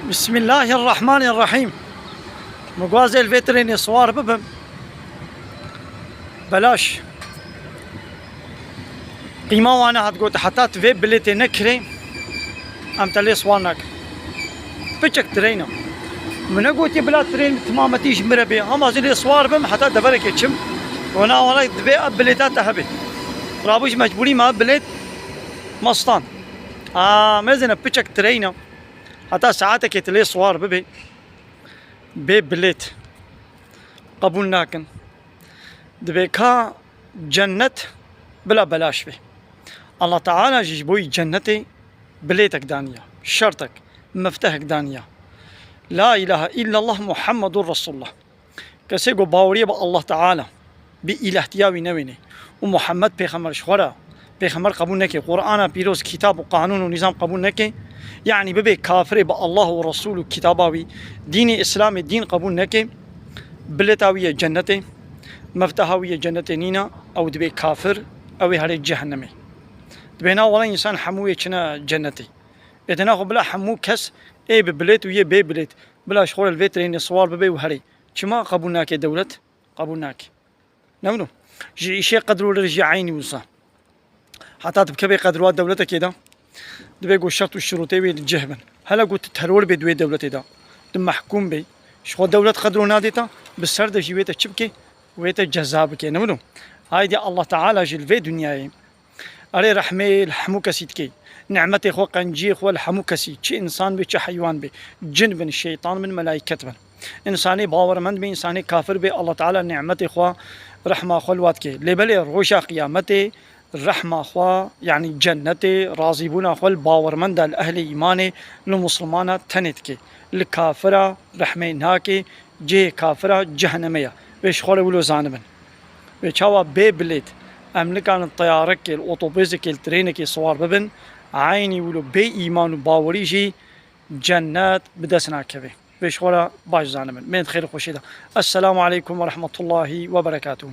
بسم الله الرحمن الرحيم. مقوازي الفيتريني صوار ببم بلاش قيمة وانا هتقول حتى تفي بليتي نكري ام تلي صوانك بيتشك ترينا من قوتي بلا ترين تمام تيج مربي اما زي صوار بم حتى دبرك يتشم وانا ولا دبي بليتات هبي رابوش مجبوري ما بليت مصطان مزنا بيتشك ترينا حتى ساعاتك يتلي صوار ببي بليت قبول ناكن دبيكا جنة بلا بلاش به الله تعالى جيبوي جنتي بليتك دانية شرطك مفتاحك دانية لا إله إلا الله محمد رسول الله كسيقو باوريه با الله تعالى بإله تياوي نويني ومحمد بيخمر شخورا بيخمر قبول نكي قرآن بيروز كتاب وقانون ونظام قبول نكي يعني ببي كافر با الله ورسوله كتاباوي ديني إسلامي دين قبول نكي بلتاوية جنتي مفتاحاوية جنتي نينا أو دبي كافر أو هاري جهنمي دبينا ولا إنسان حموية كنا جنتي إذا بلا حمو كس إيه ببليت ويا بي بليت بلا شغل الفيترين صوار ببي وهري كما قبولناك دولة قبولناك نمنو شيء قدروا لرجعيني وصا حتى تبكي قدروا دولتك كده دبي يقول الشرط والشروط وي الجهبن هلا قلت تهرول بدوي دولتي ده دم محكوم بي شغل دولة قدروا ناديتا بالسرد جيبيتا تشبكي ويتا جذابك نمنو هاي دي الله تعالى جل في دنياي أري رحمي الحمو كسيتكي نعمتي خو قنجي خو الحمو كسي شي إنسان بي شي حيوان بي جن بن الشيطان من ملائكة بن إنساني باور من بي إنساني كافر بي الله تعالى نعمتي خو رحمة خو الواتكي لبلي روشا قيامتي الرحمة خوا يعني جنتي راضيبونا خو الباور من دا الأهل إيماني المسلمانة تنتكي الكافرة رحمي ناكي جي كافرة جهنمية بيش خولي ولو زانبن بيشاوا بي بليت أملكان الطيارك الأوتوبيسك الترينك صوار ببن عيني ولو بي إيمان وباوريجي جنات بدسنا كبي بيش خولي باش زانبن من خير خوشي ده. السلام عليكم ورحمة الله وبركاته.